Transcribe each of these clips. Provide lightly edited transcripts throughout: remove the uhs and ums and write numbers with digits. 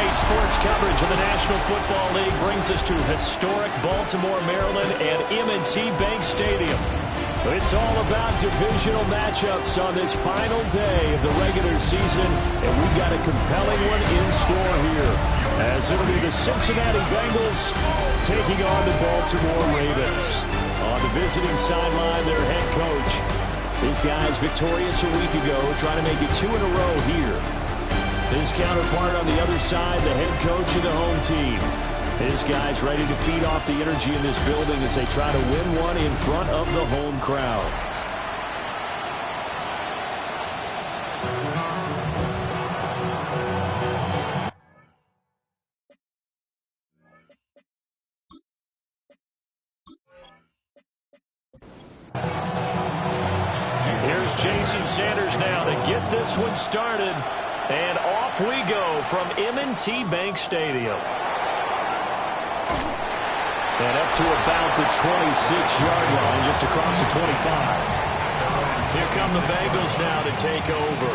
Sports coverage of the National Football League brings us to historic Baltimore, Maryland, and M&T Bank Stadium. It's all about divisional matchups on this final day of the regular season, and we've got a compelling one in store here, as it'll be the Cincinnati Bengals taking on the Baltimore Ravens. On the visiting sideline, their head coach. These guys victorious a week ago, trying to make it 2 in a row here. His counterpart on the other side, the head coach of the home team. His guys ready to feed off the energy in this building as they try to win one in front of the home crowd. Here's Jason Sanders now to get this one started. And off we go from M&T Bank Stadium. And up to about the 26-yard line, just across the 25. Here come the Bengals now to take over.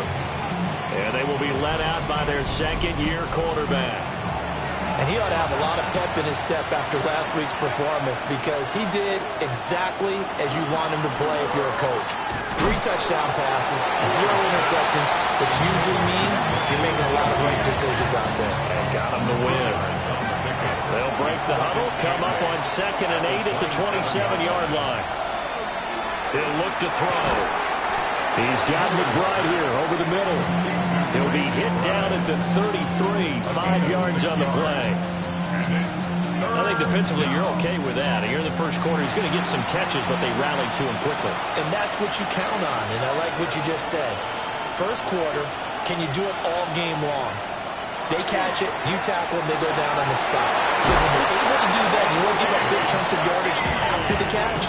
And they will be led out by their second-year quarterback. And he ought to have a lot of pep in his step after last week's performance, because he did exactly as you want him to play if you're a coach. 3 touchdown passes, 0 interceptions, which usually means you're making a lot of right decisions out there. And got him to win. They'll break the huddle, come up on 2nd and 8 at the 27-yard line. He'll look to throw. He's got McBride here over the middle. He'll be hit down at the 33, 5 yards on the play. I think defensively you're okay with that. Here in the first quarter, he's going to get some catches, but they rallied to him quickly. And that's what you count on, and I like what you just said. First quarter, can you do it all game long? They catch it, you tackle them, they go down on the spot. Because when you're able to do that, you won't give up big chunks of yardage after the catch.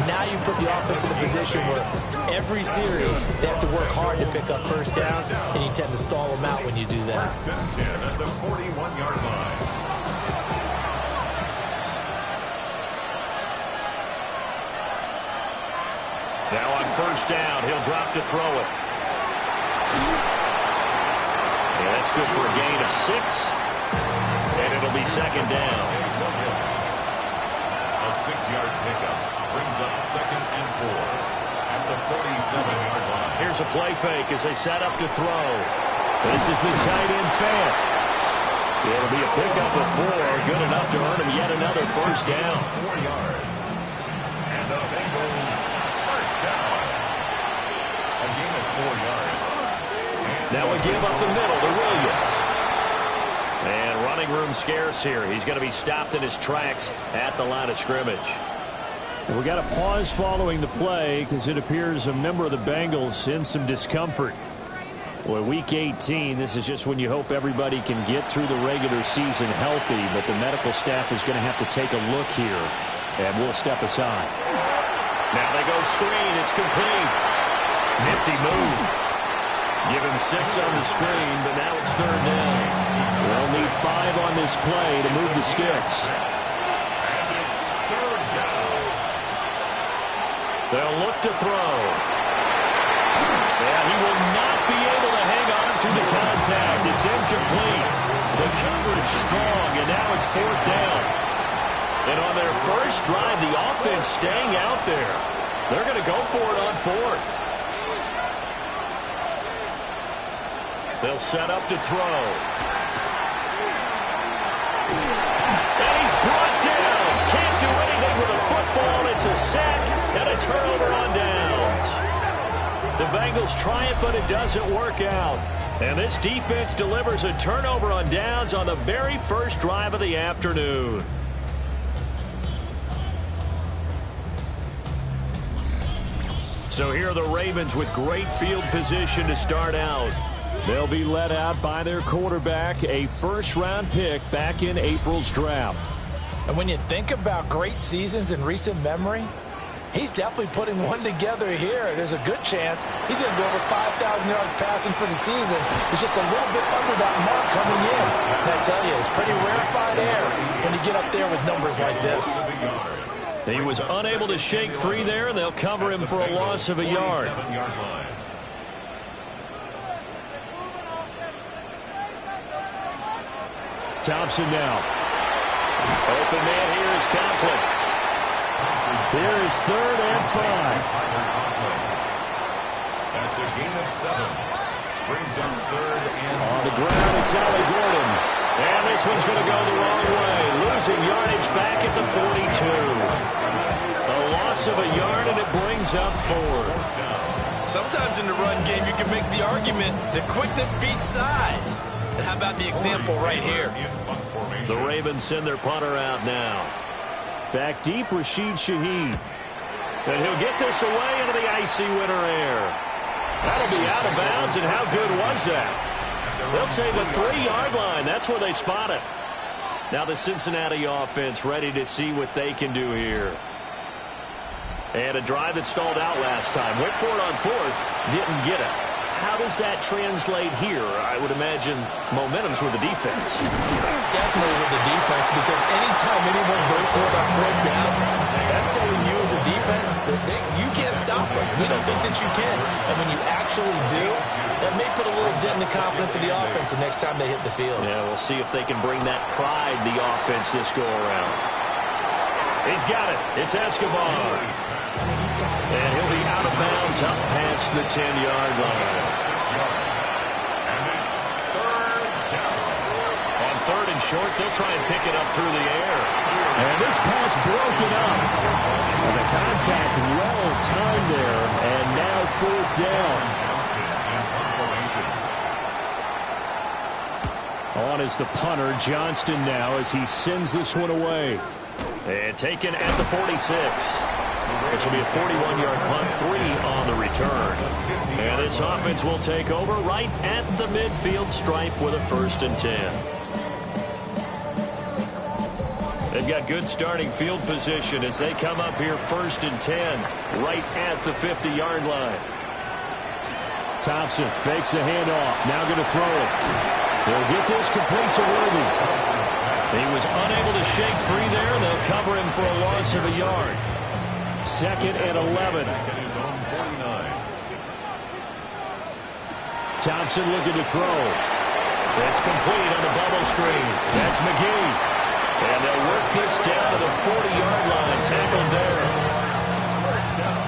Now you put the offense in a position where every series they have to work hard to pick up first downs, and you tend to stall them out when you do that. First and 10 at the 41-yard line. Now on first down, he'll drop to throw it. Yeah, that's good for a gain of 6. And it'll be second down. A 6-yard pickup brings up 2nd and 4 at the 47-yard line. Here's a play fake as they set up to throw. This is the tight end fan. It'll be a pickup of 4, good enough to earn him yet another first down. 4 yards. And the Bengals first down. A gain of 4 yards. Now we give up the middle to Williams. And running room scarce here. He's going to be stopped in his tracks at the line of scrimmage. And we got a pause following the play because it appears a member of the Bengals in some discomfort. Boy, week 18, this is just when you hope everybody can get through the regular season healthy, but the medical staff is going to have to take a look here, and we'll step aside. Now they go screen. It's complete. Nifty move. Give him 6 on the screen, but now it's 3rd down. They'll need 5 on this play to move the sticks. And it's 3rd down. They'll look to throw. And he will not be able to hang on to the contact. It's incomplete. The coverage strong, and now it's 4th down. And on their first drive, the offense staying out there. They're going to go for it on 4th. They'll set up to throw. And he's brought down. Can't do anything with a football. It's a sack and a turnover on downs. The Bengals try it, but it doesn't work out. And this defense delivers a turnover on downs on the very first drive of the afternoon. So here are the Ravens with great field position to start out. They'll be led out by their quarterback, a first-round pick back in April's draft. And when you think about great seasons in recent memory, he's definitely putting one together here. There's a good chance he's going to go over 5,000 yards passing for the season. He's just a little bit under that mark coming in. And I tell you, it's pretty rarefied air when you get up there with numbers like this. He was unable to shake free there, and they'll cover him for a loss of a yard. Thompson now. Open man here is Conklin. Here is 3rd and 5. That's a gain of 7. Brings up 3rd and on the ground, it's Allie Gordon. And this one's going to go the wrong way. Losing yardage back at the 42. A loss of a yard, and it brings up 4th. Sometimes in the run game, you can make the argument that quickness beats size. And how about the example right here? The Ravens send their punter out now. Back deep, Rashid Shaheed. And he'll get this away into the icy winter air. That'll be out of bounds, and how good was that? They'll say the 3-yard line. That's where they spot it. Now the Cincinnati offense ready to see what they can do here. And a drive that stalled out last time. Went for it on 4th. Didn't get it. How does that translate here? I would imagine momentum's with the defense. Definitely with the defense, because anytime anyone goes for it on 4th down, that's telling you as a defense that you can't stop us. We don't think that you can. And when you actually do, that may put a little dent in the confidence of the offense the next time they hit the field. Yeah, we'll see if they can bring that pride the offense this go-around. He's got it. It's Escobar. And he'll be out of bounds up past the 10-yard line. And it's 3rd down. On 3rd and short, they'll try and pick it up through the air. And this pass broken up. And the contact well timed there. And now 4th down. On is the punter, Johnston now, as he sends this one away. And taken at the 46. This will be a 41-yard punt, 3 on the return. And this offense will take over right at the midfield stripe with a 1st and 10. They've got good starting field position as they come up here 1st and 10 right at the 50-yard line. Thompson fakes a handoff, now going to throw it. He'll get this complete to Worthy. He was unable to shake free there, and they'll cover him for a loss of a yard. 2nd and 11. Thompson looking to throw. That's complete on the bubble screen. That's McGee. And they'll work this down to the 40-yard line. Tackled there.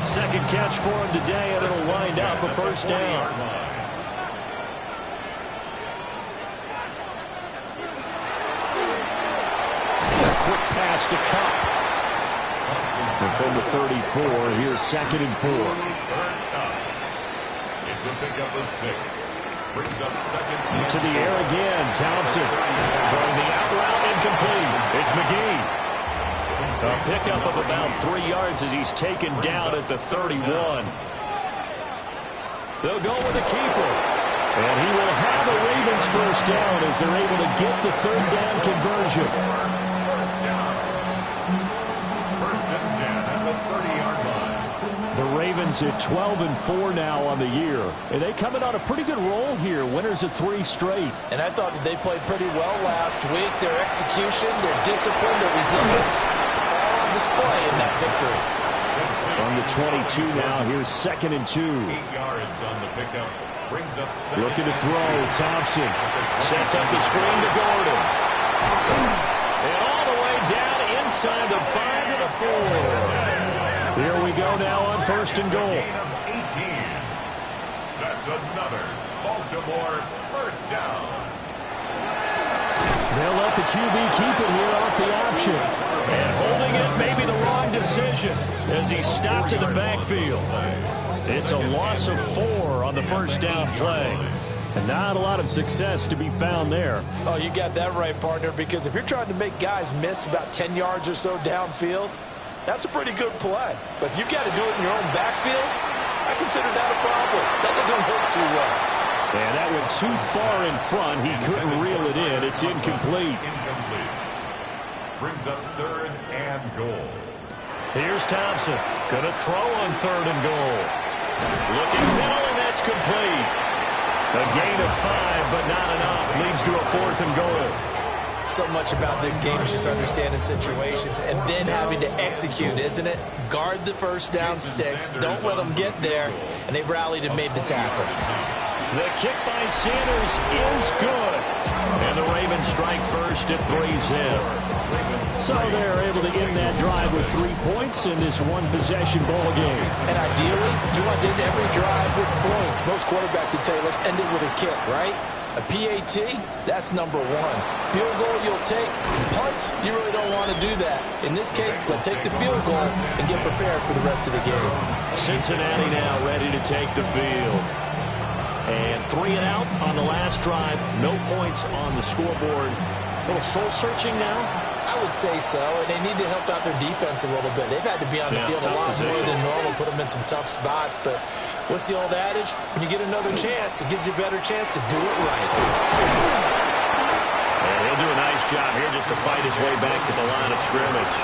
2nd catch for him today, and it'll wind up a 1st down. Quick pass to Cup. And from the 34, here's 2nd and 4. It's a pickup of 6. Brings up 2nd. To the air again, Thompson. Throwing the out route incomplete. It's McGee. A pickup of about 3 yards as he's taken down at the 31. They'll go with the keeper. And he will have the Ravens 1st down as they're able to get the 3rd down conversion. The Ravens at 12 and 4 now on the year. And they coming on a pretty good roll here. Winners of 3 straight. And I thought that they played pretty well last week. Their execution, their discipline, their resilience, all on display in that victory. On the 22 now, here's 2nd and 2. 8 yards on the pickup. Brings up 2nd. Looking to throw. Thompson sets up the screen to Gordon. And all the way down inside the 5 to the 4. Here we go now on 1st and goal. That's another Baltimore 1st down. They'll let the QB keep it here off the option. And holding it may be the wrong decision as he stopped in the backfield. It's a loss of 4 on the 1st down play. And not a lot of success to be found there. Oh, you got that right, partner, because if you're trying to make guys miss about 10 yards or so downfield, that's a pretty good play. But if you've got to do it in your own backfield, I consider that a problem. That doesn't work too well. And that went too far in front. He couldn't reel it in. It's incomplete. Brings up 3rd and goal. Here's Thompson. Going to throw on 3rd and goal. Looking middle, and that's complete. A gain of 5, but not enough. Leads to a 4th and goal. So much about this game is just understanding situations and then having to execute, isn't it? Guard the first down sticks. Don't let them get there. And they rallied and made the tackle. The kick by Sanders is good. And the Ravens strike first at 3-zip. So they're able to end that drive with 3 points in this one-possession ball game. And ideally, you want to end every drive with points. Most quarterbacks would tell you, let's end it with a kick, right? A PAT, that's number one. Field goal you'll take. Punts, you really don't want to do that. In this case, they'll take the field goal and get prepared for the rest of the game. Cincinnati now ready to take the field. And 3 and out on the last drive. No points on the scoreboard. A little soul-searching now? I would say so, and they need to help out their defense a little bit. They've had to be on the field a lot more than normal, put them in some tough spots. But what's the old adage? When you get another chance, it gives you a better chance to do it right. And he'll do a nice job here just to fight his way back to the line of scrimmage.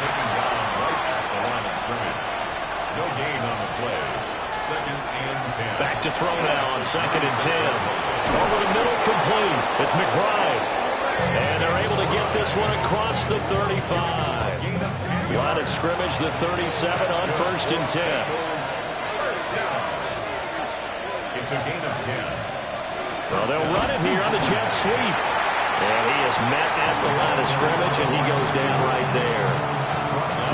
Taken down right at the line of scrimmage. No gain on the play. 2nd and 10. Back to throw now on 2nd and 10. Over the middle, complete. It's McBride. And they're able to get this one across the 35. Line of scrimmage, the 37 on 1st and 10. First down. It's a gain of 10. Well, they'll run it here on the jet sweep. And he is met at the line of scrimmage, and he goes down right there.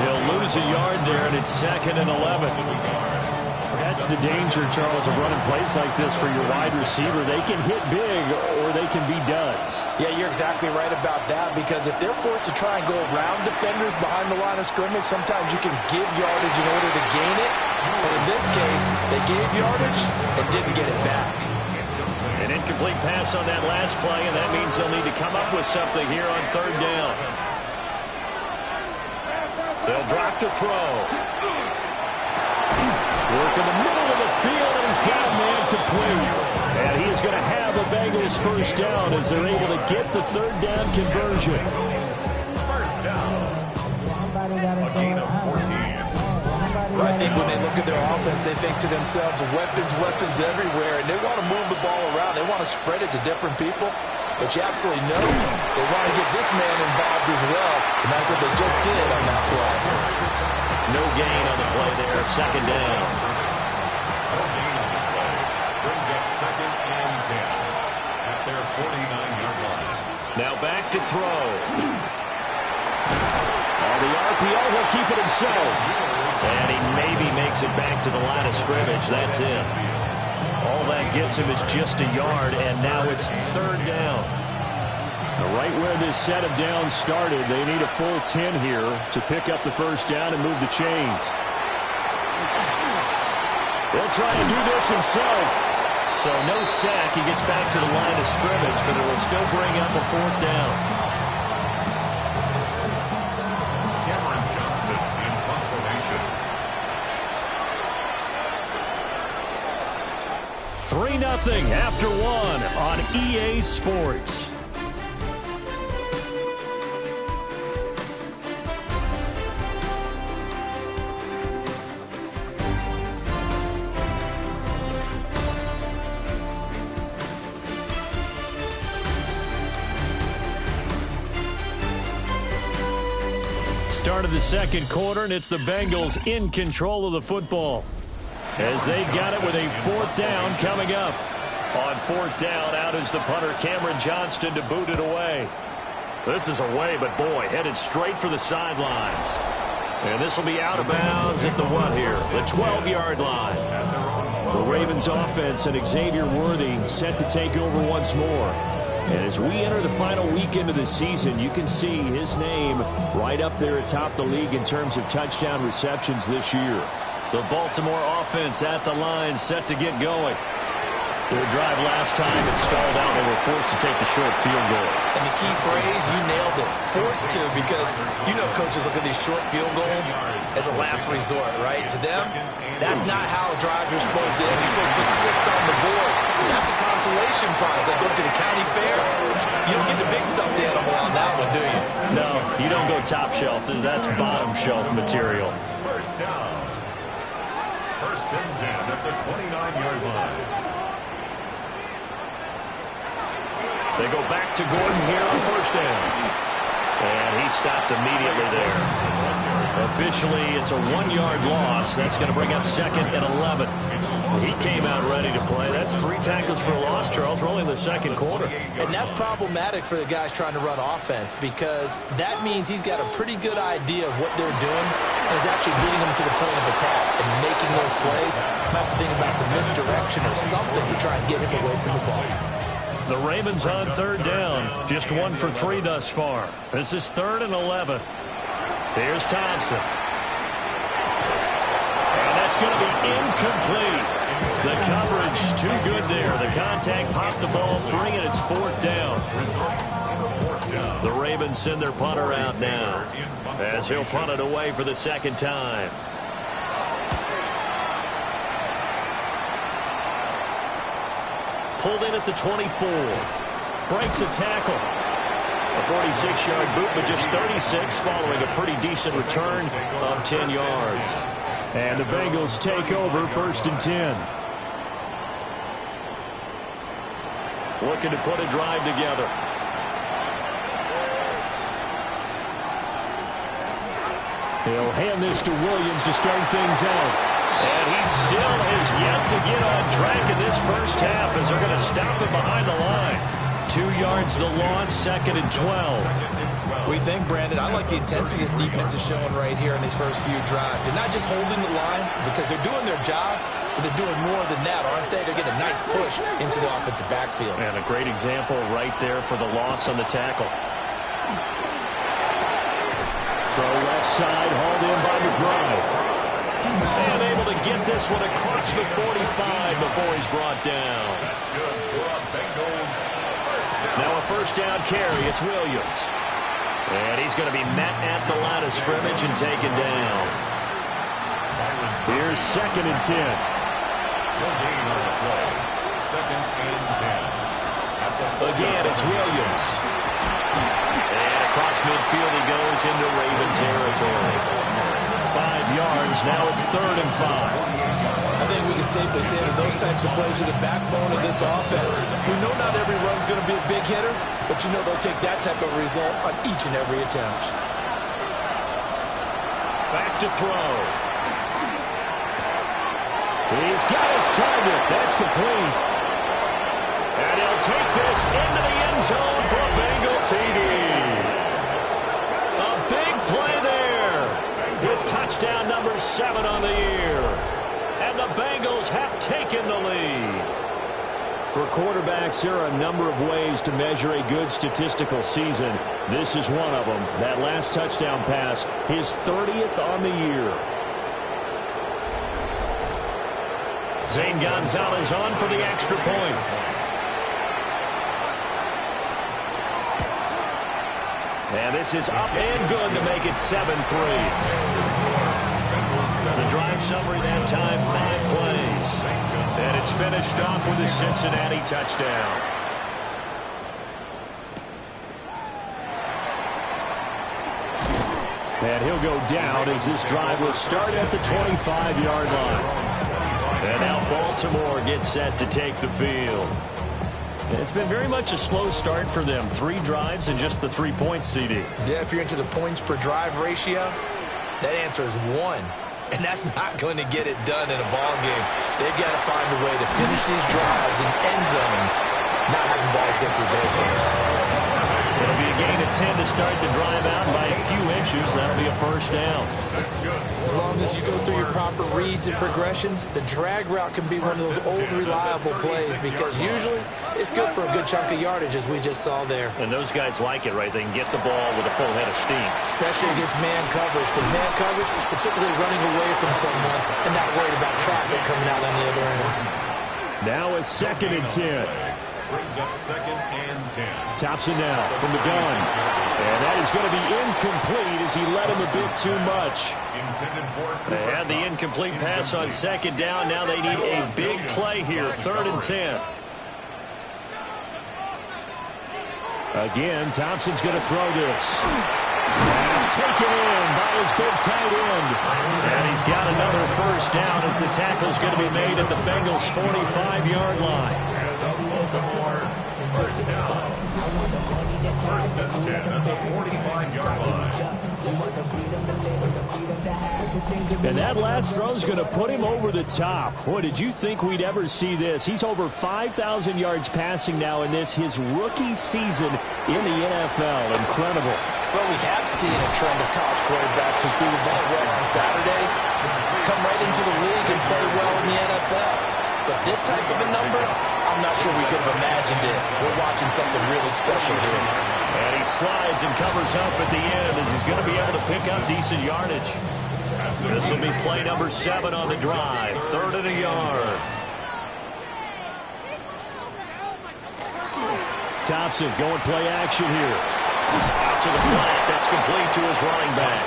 He'll lose a yard there, and it's 2nd and 11. That's the danger, Charles, of running plays like this for your wide receiver. They can hit big or they can be duds. Yeah, you're exactly right about that, because if they're forced to try and go around defenders behind the line of scrimmage, sometimes you can give yardage in order to gain it. But in this case, they gave yardage and didn't get it back. An incomplete pass on that last play, and that means they'll need to come up with something here on 3rd down. They'll drop to throw. Work in the middle of the field, and he's got a man complete. And he is going to have a Bengals first down as they're able to get the 3rd down conversion. First down. A gain of 14. I think when they look at their offense, they think to themselves, weapons, weapons everywhere, and they want to move the ball around. They want to spread it to different people. But you absolutely know they want to get this man involved as well, and that's what they just did on that play. No gain on the play there, 2nd down. No gain on the play. Brings up 2nd and 10 at their 49-yard line. Now back to throw. On the RPO, he'll keep it himself. And he maybe makes it back to the line of scrimmage. That's it. All that gets him is just a yard, and now it's 3rd down. Right where this set of downs started, they need a full 10 here to pick up the first down and move the chains. They'll try and do this himself. So no sack. He gets back to the line of scrimmage, but it will still bring up a 4th down. Johnston in punt formation. 3-0 after 1 on EA Sports. Start of the 2nd quarter, and it's the Bengals in control of the football as they've got it with a 4th down coming up. On 4th down, out is the punter, Cameron Johnston, to boot it away. This is away, but boy, headed straight for the sidelines. And this will be out of bounds at the what here? The 12-yard line. The Ravens offense and Xavier Worthy set to take over once more. And as we enter the final weekend of the season, you can see his name right up there atop the league in terms of touchdown receptions this year. The Baltimore offense at the line, set to get going. Their drive last time, it stalled out. They were forced to take the short field goal. And the key phrase, you nailed it. Forced to, because you know coaches look at these short field goals as a last resort, right? To them, that's not how drives are supposed to end. You're supposed to put 6 on the board. That's a consolation prize. Like go to the county fair, you don't get the big stuffed animal on that one, do you? No, you don't go top shelf. That's bottom shelf material. First down. 1st and 10 at the 29-yard line. They go back to Gordon here on first down. And he stopped immediately there. Officially, it's a 1-yard loss. That's going to bring up 2nd and 11. He came out ready to play. That's 3 tackles for a loss, Charles. We're only in the second quarter. And that's problematic for the guys trying to run offense because that means he's got a pretty good idea of what they're doing and is actually leading them to the point of attack and making those plays. Might have to think about some misdirection or something to try and get him away from the ball. The Ravens on 3rd down. Just 1 for 3 thus far. This is 3rd and 11. Here's Thompson. And that's going to be incomplete. The coverage too good there. The contact popped the ball free, and it's 4th down. The Ravens send their punter out now as he'll punt it away for the 2nd time. Pulled in at the 24. Breaks a tackle. A 46-yard boot, but just 36 following a pretty decent return of 10 yards. And the Bengals take over 1st and 10. Looking to put a drive together. He'll hand this to Williams to start things out. And he still has yet to get on track in this first half as they're going to stop him behind the line. 2 yards the loss, 2nd and 12. We think, Brandon, I like the intensity this defense is showing right here in these first few drives. They're not just holding the line because they're doing their job, but they're doing more than that, aren't they? They're getting a nice push into the offensive backfield. And a great example right there for the loss on the tackle. Throw left side, hauled in by McBride. And able to get this one across the 45 before he's brought down. That's good for a Bengals first down. Now a first down carry, it's Williams. And he's going to be met at the line of scrimmage and taken down. Here's 2nd and 10. No gain on the play. 2nd and 10. Again, it's Williams. And across midfield he goes into Raven territory. 5 yards, now it's 3rd and 5. I think we can safely say that those types of plays are the backbone of this offense. We know not every run's going to be a big hitter, but you know they'll take that type of result on each and every attempt. Back to throw. He's got his target. That's complete. And he'll take this into the end zone for a Bengal TD. A big play there. With touchdown number 7 on the year. And the Bengals have taken the lead. For quarterbacks, there are a number of ways to measure a good statistical season. This is one of them. That last touchdown pass, his 30th on the year. Zane Gonzalez on for the extra point. And this is up and good to make it 7-3. The drive summary that time, 5 plays. And it's finished off with a Cincinnati touchdown. And he'll go down as this drive will start at the 25-yard line. And now Baltimore gets set to take the field. It's been very much a slow start for them. 3 drives and just the 3 points, CD. Yeah, if you're into the points per drive ratio, that answer is 1. And that's not going to get it done in a ball game. They've got to find a way to finish these drives in end zones, not having balls get through goalposts. It'll be a gain of 10 to start the drive out by a few inches. That'll be a first down. As long as you go through your proper reads and progressions, the drag route can be one of those old reliable plays because usually it's good for a good chunk of yardage as we just saw there. And those guys like it, right? They can get the ball with a full head of steam. Especially against man coverage. Because man coverage, particularly running away from someone and not worried about traffic coming out on the other end. Now a 2nd and 10. Brings up 2nd and 10. Thompson now from the gun. And that is going to be incomplete as he led him a bit too much. They had the incomplete pass on 2nd down. Now they need a big play here. 3rd and 10. Again, Thompson's going to throw this. That's taken in by his big tight end. And he's got another first down as the tackle's going to be made at the Bengals' 45-yard line. First down. First and 10 at the 45-yard line. And that last throw is going to put him over the top. Boy, did you think we'd ever see this? He's over 5,000 yards passing now in this, his rookie season in the NFL. Incredible. Well, we have seen a trend of college quarterbacks who threw the ball well on Saturdays come right into the league and play well in the NFL. But this type of a number, I'm not sure we could have imagined it. We're watching something really special here. And he slides and covers up at the end as he's going to be able to pick up decent yardage. This will be play number 7 on the drive. 3rd and a yard. Thompson going play action here. Out to the flat. That's complete to his running back.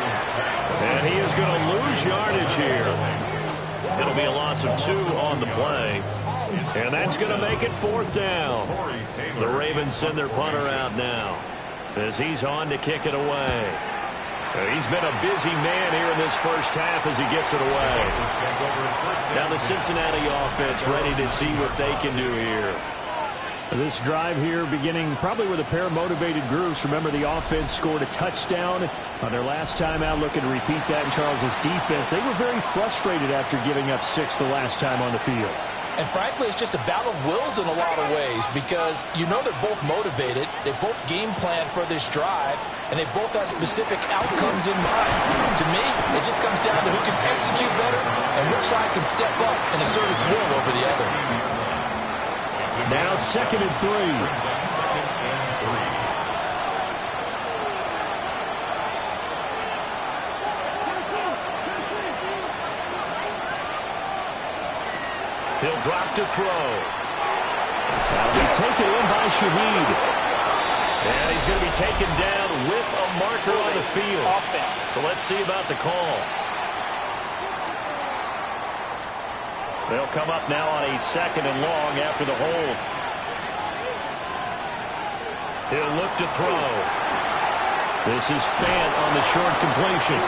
And he is going to lose yardage here. It'll be a loss of 2 on the play. And that's going to make it 4th down. The Ravens send their punter out now as he's on to kick it away. He's been a busy man here in this first half as he gets it away. Now the Cincinnati offense ready to see what they can do here. This drive here beginning probably with a pair of motivated groups. Remember, the offense scored a touchdown on their last time out, looking to repeat that in Charles's defense. They were very frustrated after giving up 6 the last time on the field. And frankly, it's just a battle of wills in a lot of ways because you know they're both motivated, they both game plan for this drive, and they both have specific outcomes in mind. To me, it just comes down to who can execute better and which side can step up and assert its will over the other. Now 2nd and 3. He'll drop to throw. That'll be taken in by Shaheed. And he's going to be taken down with a marker on the field. So let's see about the call. They'll come up now on a 2nd and long after the hold. He'll look to throw. This is Fant on the short completion.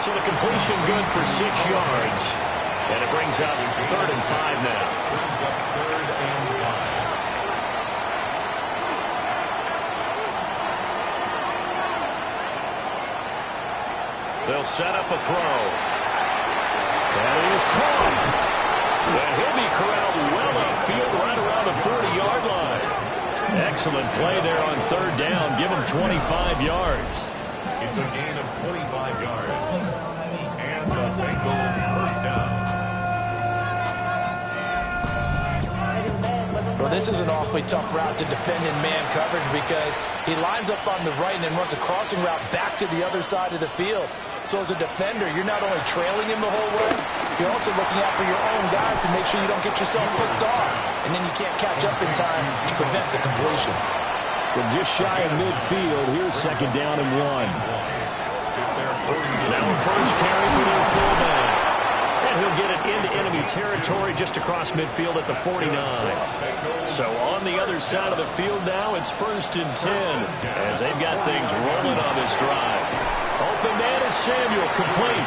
So the completion good for 6 yards. And it brings up 3rd and 5 now. They'll set up a throw. And it is caught. And he'll be corralled well upfield right around the 40-yard line. Excellent play there on 3rd down. Give him 25 yards. It's a gain of 25 yards. And the Bengals first down. Well, this is an awfully tough route to defend in man coverage because he lines up on the right and then runs a crossing route back to the other side of the field. So as a defender, you're not only trailing him the whole way, you're also looking out for your own guys to make sure you don't get yourself picked off. And then you can't catch up in time to prevent the completion. Well, just shy of midfield. Here's 2nd down and 1. Now a first carry for their fullback. And he'll get it into enemy territory just across midfield at the 49. So on the other side of the field now, it's 1st and 10 as they've got things rolling on this drive. Open man is Samuel, complete.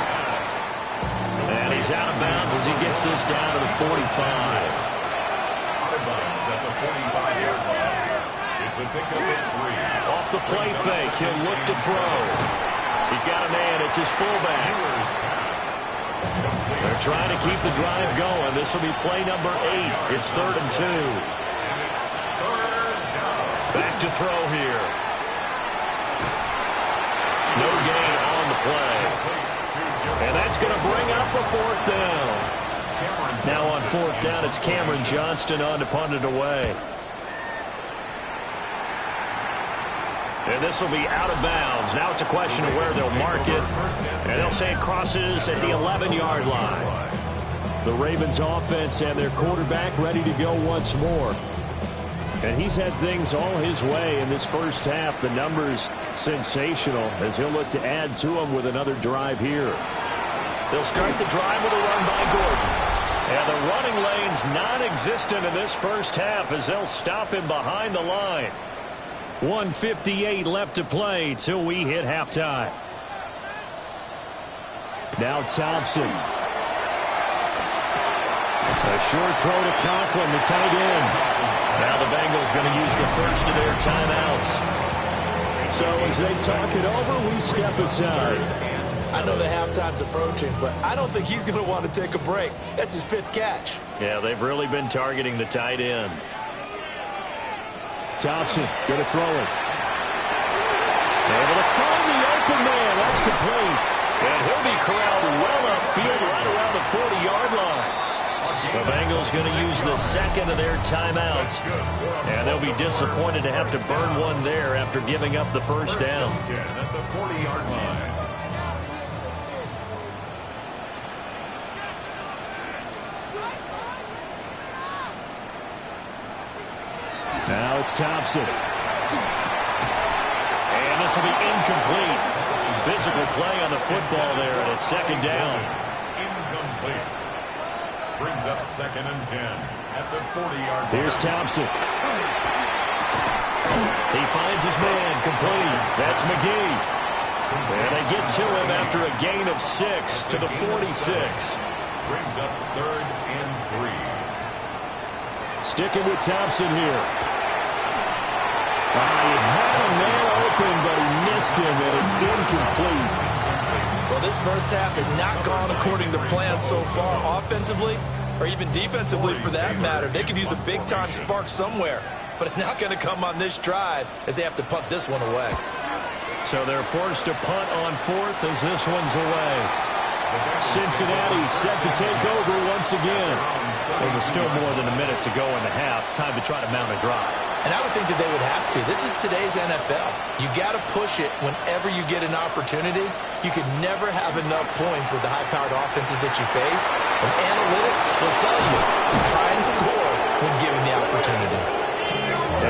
And he's out of bounds as he gets this down to the 45. Out of bounds at the 45-yard line. It's a pickup at 3. Off the play fake, he'll look to throw. He's got a man, it's his fullback. They're trying to keep the drive going. This will be play number 8. It's 3rd and 2. Back to throw here. No gain on the play. And that's going to bring up a 4th down. Now on 4th down, it's Cameron Johnston on to punt it away. And this will be out of bounds. Now it's a question of where they'll mark it. And they'll say it crosses at the 11-yard line. The Ravens offense and their quarterback ready to go once more. And he's had things all his way in this first half. The numbers sensational as he'll look to add to them with another drive here. They'll start the drive with a run by Gordon. And the running lane's non-existent in this first half as they'll stop him behind the line. 1:58 left to play till we hit halftime. Now Thompson. A short throw to Conklin, the tight end. Now the Bengals going to use the first of their timeouts. So as they talk it over, we step aside. I know the halftime's approaching, but I don't think he's going to want to take a break. That's his 5th catch. Yeah, they've really been targeting the tight end. Thompson, going to throw it. Able to find the open man. That's complete. And he'll be corralled well upfield right around the 40-yard line. The Bengals going to use the second of their timeouts. And they'll be disappointed to have to burn one there after giving up the first down. At the 40-yard line. Now it's Thompson. And this will be incomplete. Physical play on the football there, and it's second down. Incomplete. Brings up 2nd and 10 at the 40-yard line. Here's Thompson. He finds his man complete. That's McGee. And they get to him after a gain of 6 to the 46. Brings up 3rd and 3. Sticking with Thompson here. He had a man open, but he missed him, and it's incomplete. Well, this first half has not gone according to plan so far offensively, or even defensively for that matter. They could use a big-time spark somewhere, but it's not going to come on this drive as they have to punt this one away. So they're forced to punt on 4th as this one's away. Cincinnati set to take over once again. There was still more than a minute to go in the half. Time to try to mount a drive. And I would think that they would have to. This is today's NFL. You got to push it whenever you get an opportunity. You could never have enough points with the high-powered offenses that you face. And analytics will tell you, try and score when given the opportunity.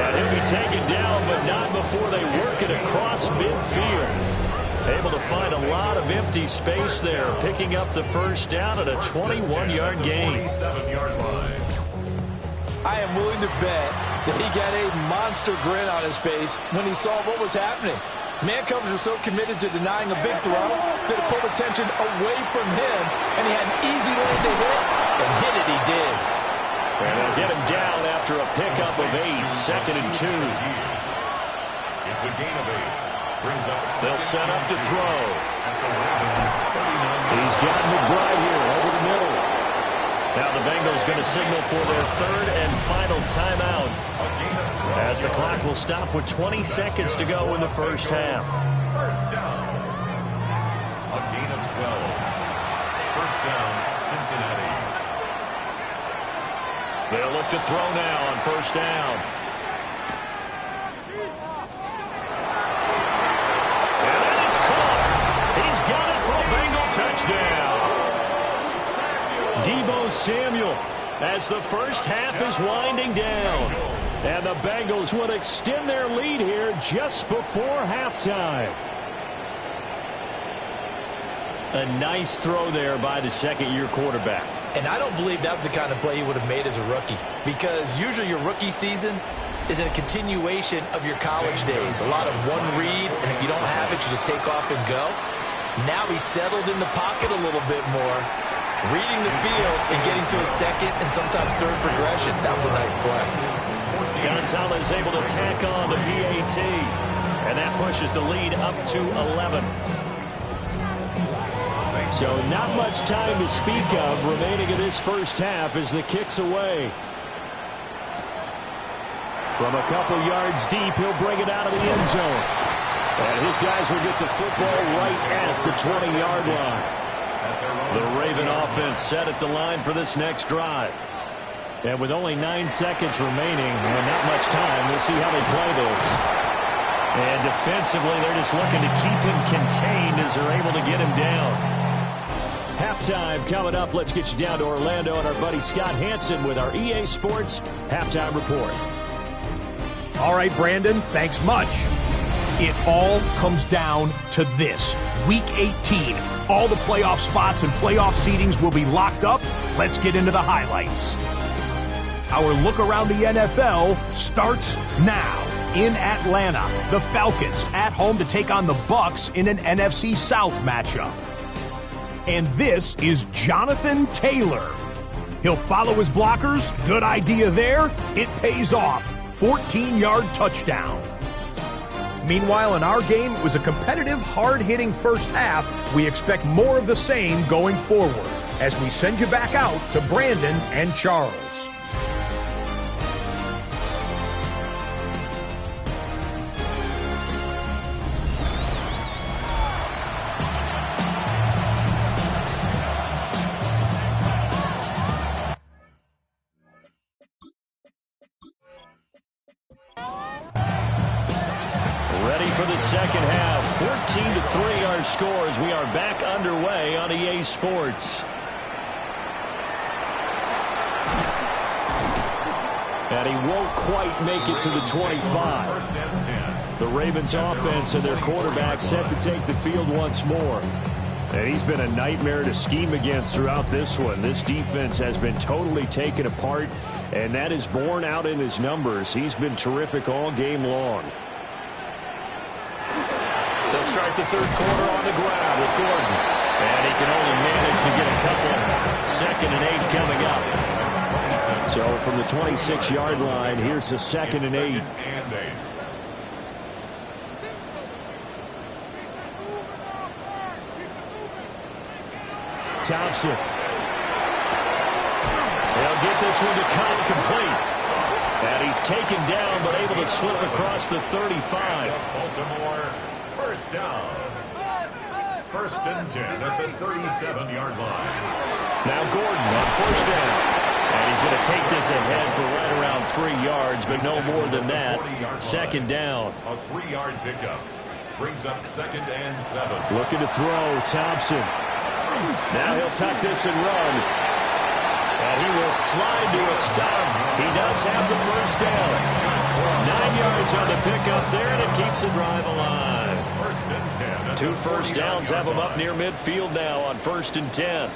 And he'll be taken down, but not before they work it across midfield. Able to find a lot of empty space there, picking up the first down at a 21-yard gain. 27-yard line. I am willing to bet that he got a monster grin on his face when he saw what was happening. Man coverage was so committed to denying a big throw that it pulled attention away from him, and he had an easy lane to hit, and hit it he did. And they'll get him down after a pickup of 8, 2nd and 2. It's a gain of 8. Brings up They'll set up to throw. He's got McBride here over the middle. Now the Bengals going to signal for their 3rd and final timeout, as the clock will stop with 20 seconds to go in the first half. First down. A gain of 12. First down, Cincinnati. They'll look to throw now on first down. And that is caught. He's got it for a Bengal touchdown. Deebo Samuel, as the first half is winding down. And the Bengals would extend their lead here just before halftime. A nice throw there by the second-year quarterback. And I don't believe that was the kind of play he would have made as a rookie, because usually your rookie season is a continuation of your college days. A lot of one read, and if you don't have it, you just take off and go. Now he's settled in the pocket a little bit more, reading the field and getting to a second and sometimes third progression. That was a nice play. Gonzalez able to tack on the PAT, and that pushes the lead up to 11. So not much time to speak of remaining in this first half as the kick's away. From a couple yards deep, he'll bring it out of the end zone. And his guys will get the football right at the 20-yard line. The Raven offense set at the line for this next drive. And with only 9 seconds remaining and not much time, we'll see how they play this. And defensively, they're just looking to keep him contained as they're able to get him down. Halftime coming up. Let's get you down to Orlando and our buddy Scott Hansen with our EA Sports Halftime Report. All right, Brandon, thanks much. It all comes down to this. Week 18. All the playoff spots and playoff seedings will be locked up. Let's get into the highlights. Our look around the NFL starts now. In Atlanta, the Falcons at home to take on the Bucs in an NFC South matchup. And this is Jonathan Taylor. He'll follow his blockers. Good idea there. It pays off. 14-yard touchdown. Meanwhile, in our game, it was a competitive, hard-hitting first half. We expect more of the same going forward as we send you back out to Brandon and Charles. Ready for the second half. 14-3 our scores. We are back underway on EA Sports. And he won't quite make it to the 25. The Ravens offense and their quarterback set to take the field once more. And he's been a nightmare to scheme against throughout this one. This defense has been totally taken apart, and that is borne out in his numbers. He's been terrific all game long. They'll start the third quarter on the ground with Gordon. And he can only manage to get a couple. 2nd and 8 coming up. So from the 26-yard line, here's the 2nd and 8. Thompson. They'll get this one to come complete. And he's taken down but able to slip across the 35. Baltimore, first down. 1st and 10 at the 37-yard line. Now Gordon on first down. And he's going to take this ahead for right around 3 yards, but no more than that. 2nd down. A 3-yard pickup. Brings up 2nd and 7. Looking to throw, Thompson. Now he'll tuck this and run. And he will slide to a stop. He does have the first down. 9 yards on the pickup there, and it keeps the drive alive. 1st and 10. 2 first downs have him up near midfield now on 1st and 10.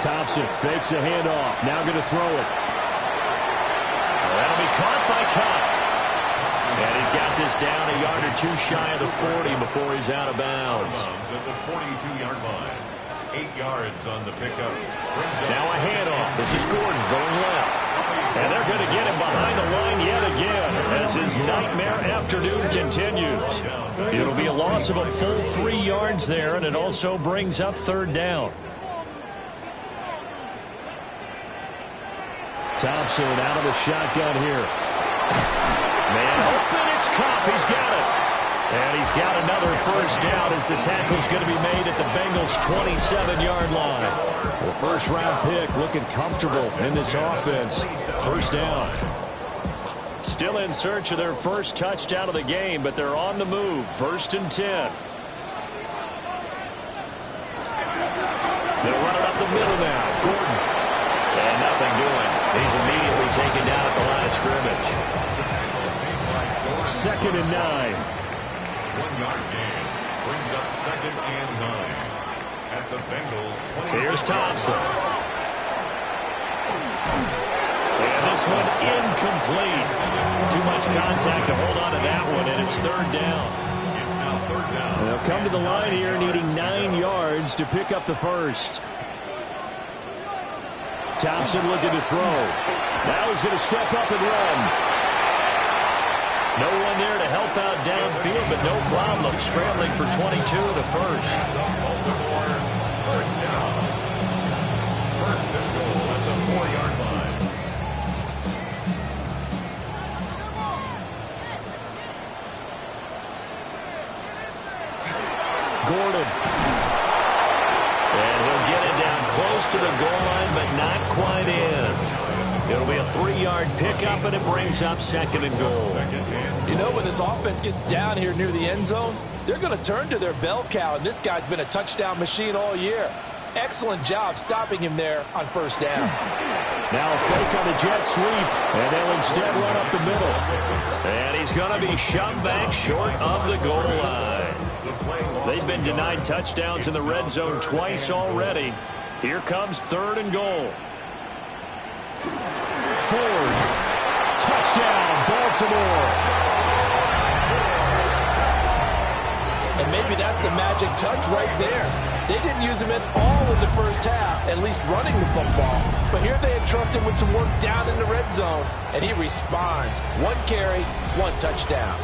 Thompson fakes a handoff. Now going to throw it. That'll be caught by Cup. And he's got this down a yard or 2 shy of the 40 before he's out of bounds. At the 42-yard line. 8 yards on the pickup. Now a handoff. This is Gordon going left. And they're going to get him behind the line yet again as his nightmare afternoon continues. It'll be a loss of a full 3 yards there, and it also brings up 3rd down. Thompson out of the shotgun here. Man open, it's Cup. He's got it. And he's got another first down as the tackle's going to be made at the Bengals' 27-yard line. The first-round pick looking comfortable in this offense. First down. Still in search of their first touchdown of the game, but they're on the move. 1st and 10. They'll run it up the middle now. Gordon. And nothing doing. He's immediately taken down at the line of scrimmage. 2nd and 9. 1-yard gain. Brings up 2nd and 9. At the Bengals' 26. Here's Thompson. And this one incomplete. Too much contact to hold on to that one, and it's 3rd down. It's now 3rd down. They'll come to the line here needing 9 yards to pick up the first. Thompson looking to throw. Now he's going to step up and run. No one there to help out downfield, but no problem scrambling for 22 to first. Baltimore, first down. 1st and goal at the 4-yard line. Gordon. And he'll get it down close to the goal line, but not quite in. It'll be a 3-yard pickup, and it brings up 2nd and goal. You know, when this offense gets down here near the end zone, they're going to turn to their bell cow, and this guy's been a touchdown machine all year. Excellent job stopping him there on first down. Now a fake on the jet sweep, and they'll instead run up the middle. And he's going to be shoved back short of the goal line. They've been denied touchdowns in the red zone twice already. Here comes 3rd and goal. Ford. Touchdown, Baltimore. And maybe that's the magic touch right there. They didn't use him at all in the first half, at least running the football. But here they entrust him with some work down in the red zone, and he responds. 1 carry, 1 touchdown.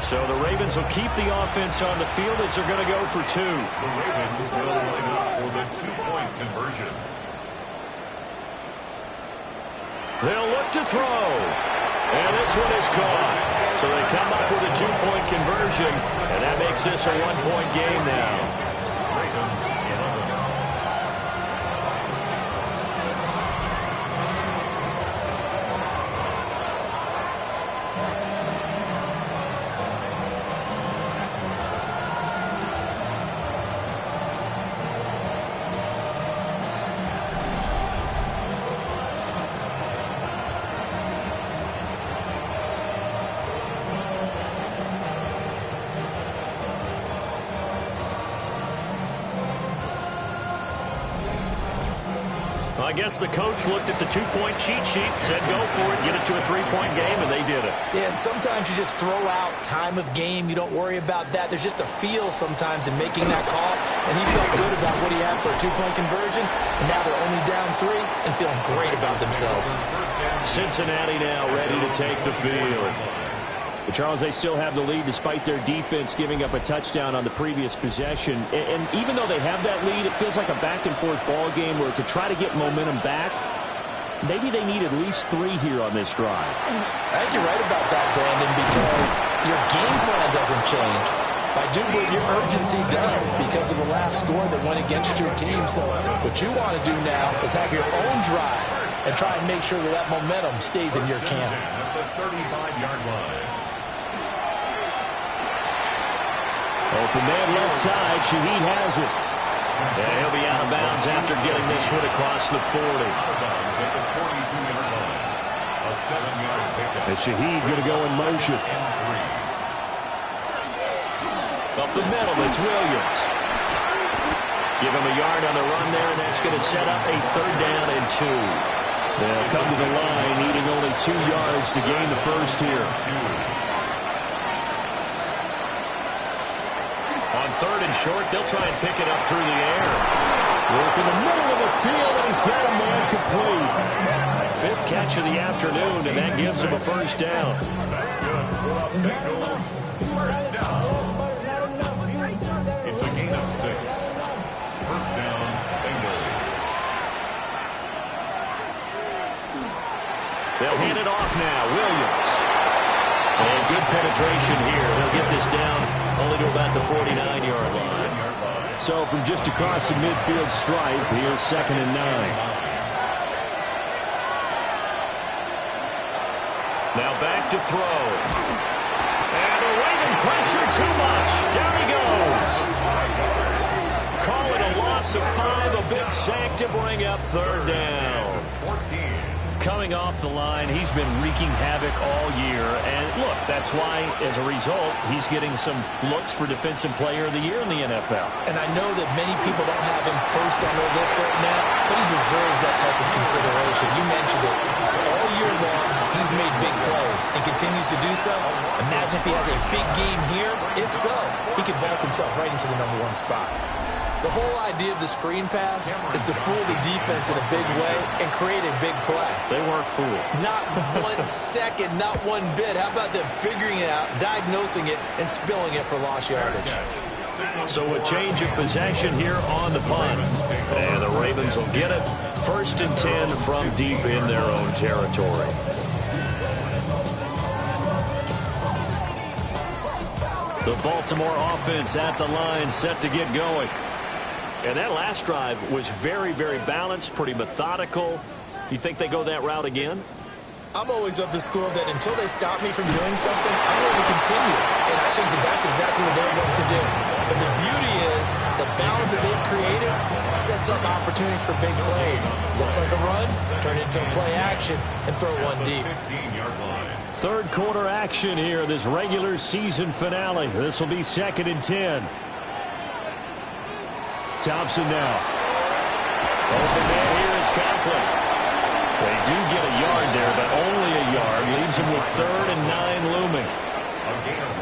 So the Ravens will keep the offense on the field as they're going to go for 2. The Ravens will line up for the 2-point conversion. They'll look to throw. And this one is caught. So they come up with a 2-point conversion, and that makes this a 1-point game now. Ravens 11. I guess the coach looked at the 2-point cheat sheet, said go for it, get it to a 3-point game, and they did it. Yeah, and sometimes you just throw out time of game. You don't worry about that. There's just a feel sometimes in making that call, and he felt good about what he had for a 2-point conversion, and now they're only down 3 and feeling great about themselves. Cincinnati now ready to take the field. But Charles, they still have the lead despite their defense giving up a touchdown on the previous possession. And even though they have that lead, it feels like a back-and-forth ball game where to try to get momentum back, maybe they need at least 3 here on this drive. I think you're right about that, Brandon, because your game plan doesn't change. By doing your urgency does because of the last score that went against your team. So what you want to do now is have your own drive and try and make sure that that momentum stays in your camp. At the 35-yard line. Open man left side. Shaheed has it. Yeah, he'll be out of bounds after getting this one across the 40. Out of bounds at the 42-yard line. A 7-yard pickup. And Shaheed going to go in motion. Up the middle, it's Williams. Give him a yard on the run there, and that's going to set up a 3rd down and 2. They'll come to the line, needing only 2 yards to gain the first here. On 3rd and short, they'll try and pick it up through the air. Work in the middle of the field, and he's got a man complete. 5th catch of the afternoon, and that gives him a 1st down. That's good for the Bengals. 1st down. It's a gain of 6. 1st down, Bengals. They'll hand it off now. Williams. And good penetration here. They'll get this down only to about the 49-yard line. So from just across the midfield stripe, here's 2nd and 9. Now back to throw. And the Raven pressure too much. Down he goes. Call it a loss of 5, a big sack to bring up 3rd down. 14. Coming off the line, he's been wreaking havoc all year. And look, that's why, as a result, he's getting some looks for Defensive Player of the Year in the NFL. And I know that many people don't have him first on their list right now, but he deserves that type of consideration. You mentioned it. All year long, he's made big plays and continues to do so. Imagine if he has a big game here. If so, he could vault himself right into the #1 spot. The whole idea of the screen pass is to fool the defense in a big way and create a big play. They weren't fooled. Not 1 second, not 1 bit. How about them figuring it out, diagnosing it, and spilling it for lost yardage? So a change of possession here on the punt. And the Ravens will get it. 1st and 10 from deep in their own territory. The Baltimore offense at the line, set to get going. And that last drive was very, very balanced, pretty methodical. You think they go that route again? I'm always of the school that until they stop me from doing something, I'm going to continue. And I think that that's exactly what they're going to do. But the beauty is the balance that they've created sets up opportunities for big plays. Looks like a run, turn it into a play action, and throw one deep. 15-yard line. 3rd quarter action here, this regular season finale. This will be 2nd and 10. Thompson now. Open man here is Conklin. They do get a yard there, but only a yard. Leaves him with 3rd and 9 looming. A gain of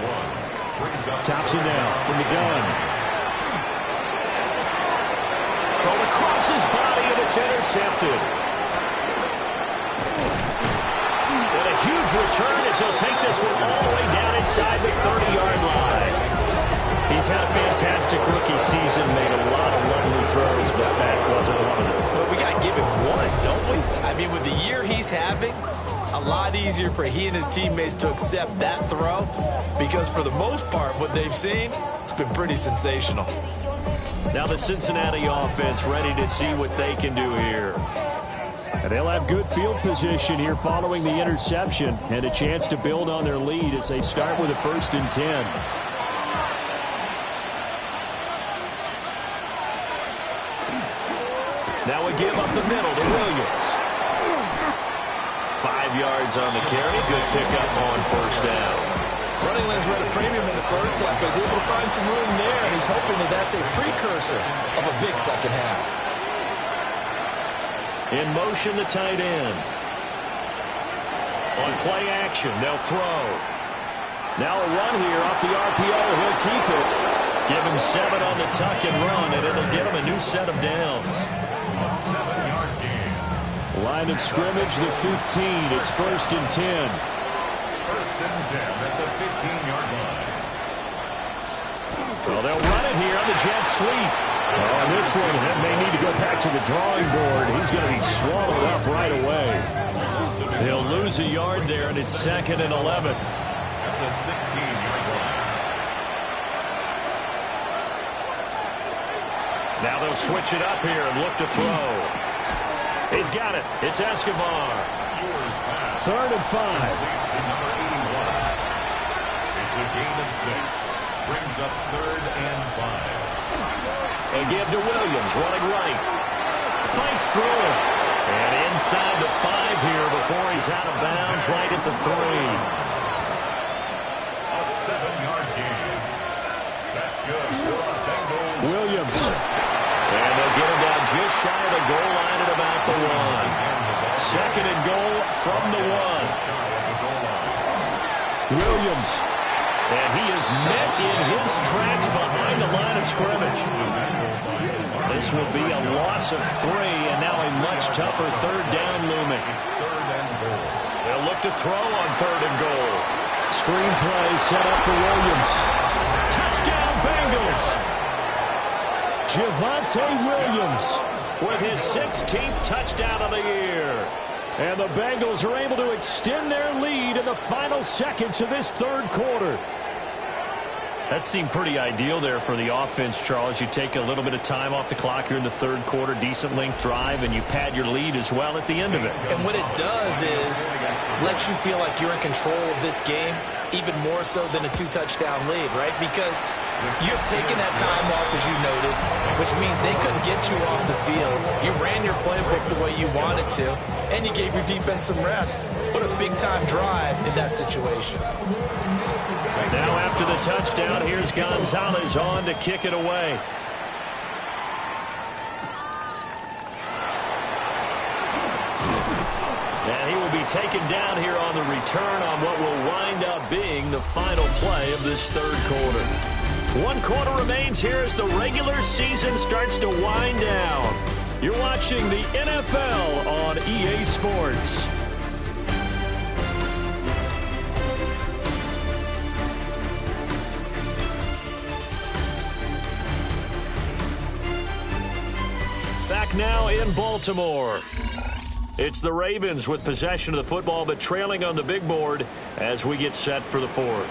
1. Thompson now from the gun. Thrown across his body, and it's intercepted. And a huge return as he'll take this one all the way down inside the 30-yard line. He's had a fantastic rookie season, made a lot of lovely throws, but that wasn't one of them. But we got to give him one, don't we? I mean, with the year he's having, a lot easier for he and his teammates to accept that throw because for the most part, what they've seen, it's been pretty sensational. Now the Cincinnati offense ready to see what they can do here. And they'll have good field position here following the interception and a chance to build on their lead as they start with a 1st and 10. Now a give up the middle to Williams. 5 yards on the carry. Good pickup on 1st down. Running lanes read a premium in the first half, but he's able to find some room there, and he's hoping that that's a precursor of a big second half. In motion, the tight end. On play action, they'll throw. Now a run here off the RPO. He'll keep it. Give him 7 on the tuck and run, and it'll get him a new set of downs. A 7-yard gain. Line of scrimmage, the 15. It's 1st and 10. 1st and 10 at the 15-yard line. Well, they'll run it here on the jet sweep. On this one, that may need to go back to the drawing board. He's going to be swallowed up right away. They'll lose a yard there, and it's 2nd and 11. At the 16-yard line. Now they'll switch it up here and look to throw. He's got it. It's Escobar. 3rd and 5. To number 81. It's a gain of 6. Brings up 3rd and 5. They give to Williams, running right. Fights through it. And inside the 5 here before he's out of bounds right at the 3. A 7-yard gain. That's good for the Bengals. Williams. And they'll get him down just shy of the goal line at about the 1. 2nd and goal from the 1. Williams. And he is met in his tracks behind the line of scrimmage. This will be a loss of 3, and now a much tougher 3rd down looming. They'll look to throw on 3rd and goal. Screenplay set up for Williams. Touchdown, Bengals! Javonte Williams With his 16th touchdown of the year. And the Bengals are able to extend their lead in the final seconds of this 3rd quarter. That seemed pretty ideal there for the offense, Charles. You take a little bit of time off the clock here in the 3rd quarter, decent length drive, and you pad your lead as well at the end of it. And what it does is let you feel like you're in control of this game, even more so than a 2-touchdown lead, right? Because you have taken that time off, as you noted, which means they couldn't get you off the field. You ran your playbook the way you wanted to, and you gave your defense some rest. What a big-time drive in that situation. Now after the touchdown, here's Gonzalez on to kick it away. And he will be taken down here on the return on what will wind up being the final play of this 3rd quarter. 1 quarter remains here as the regular season starts to wind down. You're watching the NFL on EA Sports. Back now in Baltimore. It's the Ravens with possession of the football, but trailing on the big board as we get set for the 4th.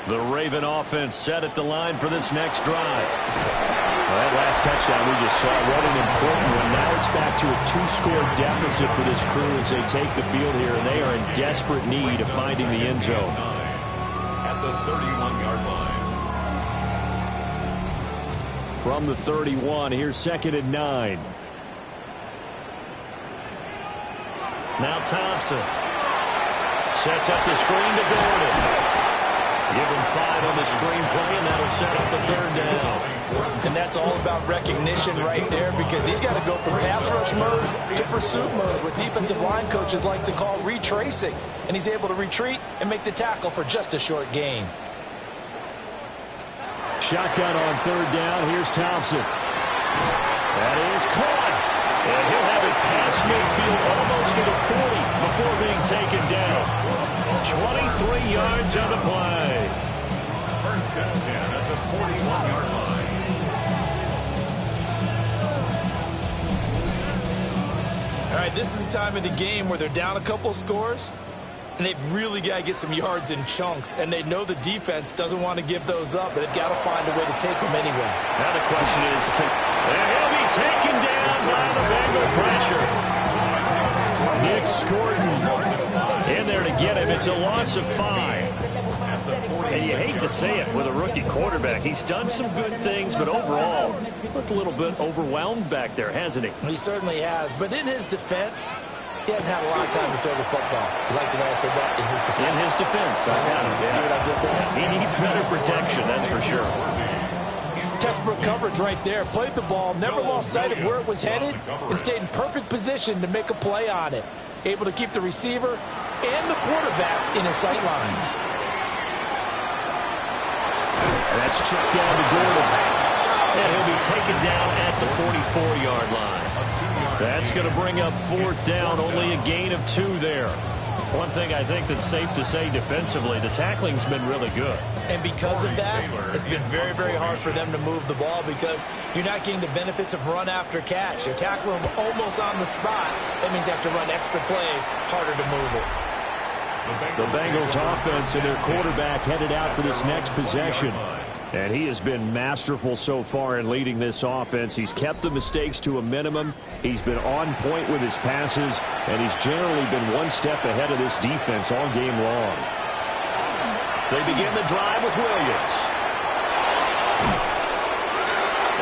The Raven offense set at the line for this next drive. Well, that last touchdown we just saw, what an important one. Now it's back to a 2-score deficit for this crew as they take the field here, and they are in desperate need of finding the end zone. At the 31-yard line. From the 31, here's 2nd and 9. Now Thompson sets up the screen to Gordon. Give him 5 on the screenplay, and that'll set up the 3rd down. And that's all about recognition right there, because he's got to go from pass rush mode to pursuit mode, what defensive line coaches like to call retracing. And he's able to retreat and make the tackle for just a short gain. Shotgun on third down. Here's Thompson. That is caught. And he'll have it past midfield almost to the 40 before being taken down. 23 yards on the play. First and 10 at the 41-yard line. All right, this is the time of the game where they're down a couple of scores, and they've really got to get some yards in chunks, and they know the defense doesn't want to give those up, but they've got to find a way to take them anyway. Now the question is, and he'll be taken down by the Bengal pressure. Nick Scordon in there to get him. It's a loss of 5. And you hate to say it with a rookie quarterback. He's done some good things, but overall, looked a little bit overwhelmed back there, hasn't he? He certainly has, but in his defense, he hasn't had a lot of time to throw the football. You like the way I said that? In his defense. In his defense, I got it. See what I did there? He needs better protection, that's for sure. Textbook coverage right there. Played the ball, never lost sight of where it was headed, and stayed in perfect position to make a play on it. Able to keep the receiver and the quarterback in his sight lines. That's checked down to Gordon. And he'll be taken down at the 44-yard line. That's going to bring up fourth down. Only a gain of 2 there. One thing I think that's safe to say defensively, the tackling's been really good. And because of that, it's been very, very hard for them to move the ball because you're not getting the benefits of run after catch. You're tackling them almost on the spot. That means you have to run extra plays, harder to move it. The Bengals offense and their quarterback headed out for this next possession. And he has been masterful so far in leading this offense. He's kept the mistakes to a minimum. He's been on point with his passes, and he's generally been one step ahead of this defense all game long. They begin the drive with Williams.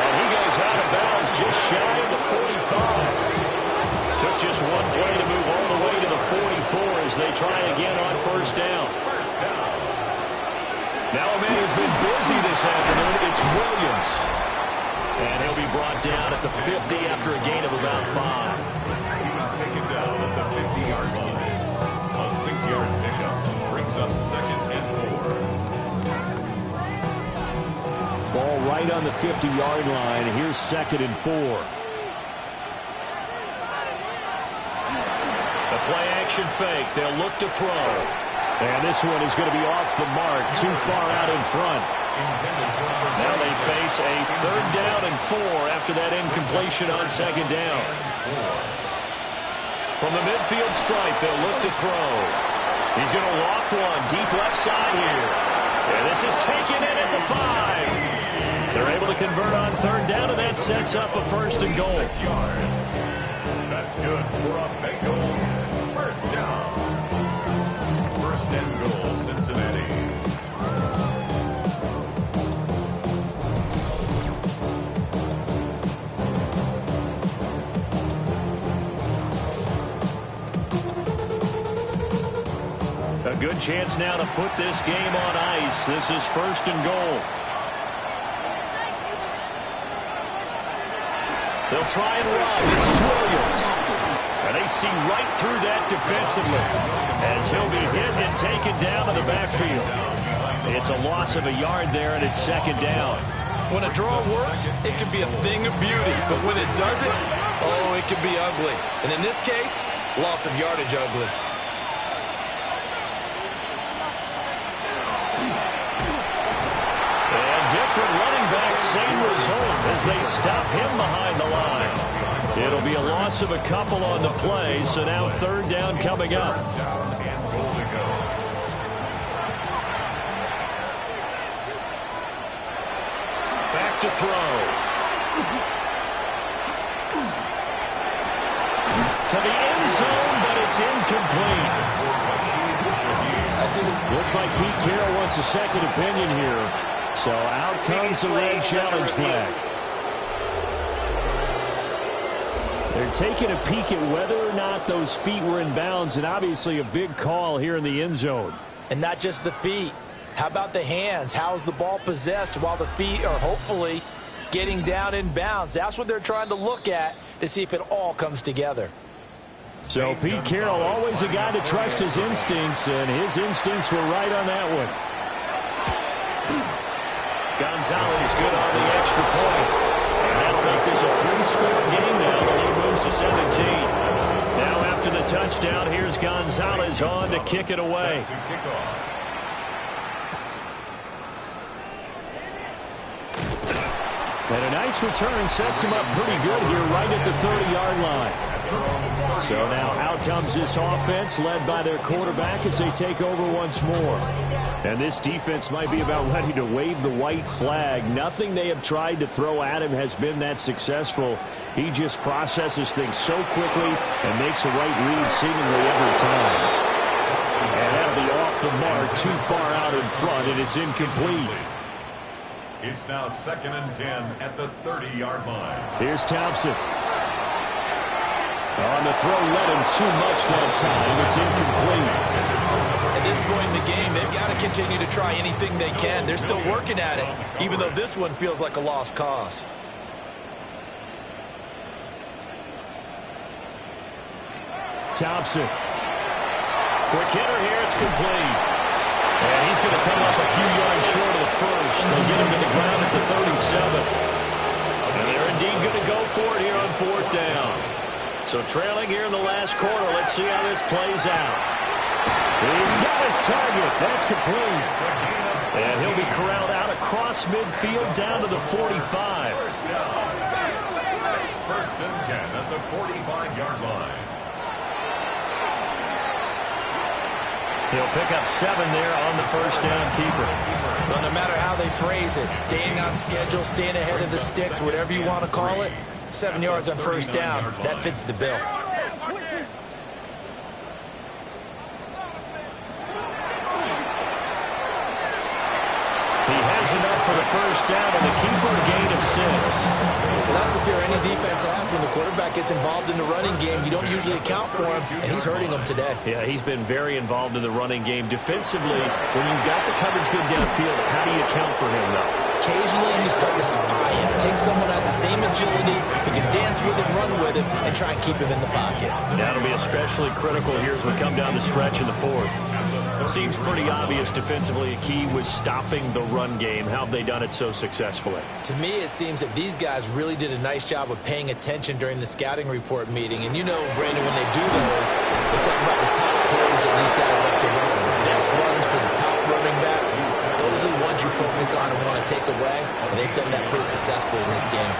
And he goes out of bounds just shy of the 45. Took just one play to move all the way to the 44 as they try again on first down. Now a man who's been busy this afternoon, it's Williams. And he'll be brought down at the 50 after a gain of about 5. He was taken down at the 50-yard line. A 6-yard pickup brings up second and 4. Ball right on the 50-yard line. Here's second and 4. The play action fake. They'll look to throw. And this one is going to be off the mark, too far out in front. Now they face a third down and 4 after that incompletion on second down. From the midfield stripe, they'll look to throw. He's going to loft one deep left side here. And this is taken in at the 5. They're able to convert on third down, and that sets up a first and goal. 6 yards. That's good for a Bengals first down. First and goal, Cincinnati. A good chance now to put this game on ice. This is first and goal. They'll try and run. This is Williams. And they see right through that defensively as he'll be hit and taken down to the backfield. It's a loss of a yard there, and it's second down. When a draw works, it can be a thing of beauty. But when it doesn't, oh, it can be ugly. And in this case, loss of yardage ugly. And different running back, same result as they stop him behind the line. It'll be a loss of a couple on the play, so now third down coming up. Back to throw. To the end zone, but it's incomplete. Looks like Pete Carroll wants a second opinion here. So out comes the red challenge flag. They're taking a peek at whether or not those feet were in bounds, and obviously a big call here in the end zone. And not just the feet. How about the hands? How's the ball possessed while the feet are hopefully getting down in bounds? That's what they're trying to look at to see if it all comes together. So Pete Carroll, always a guy to trust his instincts, and his instincts were right on that one. Gonzalez good on the extra point. And that'll make this a 3-score game now. The lead moves to 17. Now after the touchdown, here's Gonzalez on to kick it away. And a nice return sets him up pretty good here right at the 30-yard line. So now out comes this offense led by their quarterback as they take over once more. And this defense might be about ready to wave the white flag. Nothing they have tried to throw at him has been that successful. He just processes things so quickly and makes the right read seemingly every time. And that'll be off the mark, too far out in front, and it's incomplete. It's now 2nd and 10 at the 30-yard line. Here's Thompson. On the throw, led him too much that time. It's incomplete. At this point in the game, they've got to continue to try anything they can. They're still working at it, even though this one feels like a lost cause. Thompson. Quick hitter here, it's complete. And he's going to come up a few yards short of the first. They'll get him to the ground at the 37. And they're indeed going to go for it here on 4th down. So trailing here in the last quarter. Let's see how this plays out. He's got his target. That's complete. And he'll be corralled out across midfield down to the 45. First and 10 at the 45-yard line. He'll pick up 7 there on the first down keeper. Well, no matter how they phrase it, staying on schedule, staying ahead of the sticks, whatever you want to call it, 7 yards on first down, that fits the bill. He has enough for the first down, and the keeper a gain of 6. Well, that's the fear any defense has when the quarterback gets involved in the running game. You don't usually account for him, and he's hurting them today. Yeah, he's been very involved in the running game. Defensively, when you've got the coverage good downfield, how do you account for him, though? Occasionally, you start to spy him. Take someone who has the same agility, who can dance with him, run with him, and try and keep him in the pocket. That'll be especially critical here as we come down the stretch in the 4th. It seems pretty obvious defensively a key was stopping the run game. How have they done it so successfully? To me, it seems that these guys really did a nice job of paying attention during the scouting report meeting. And you know, Brandon, when they do those, they talk about the top plays that these guys like to run. The best runs for the top running back. Those are the ones you focus on and want to take away. And they've done that pretty successfully in this game.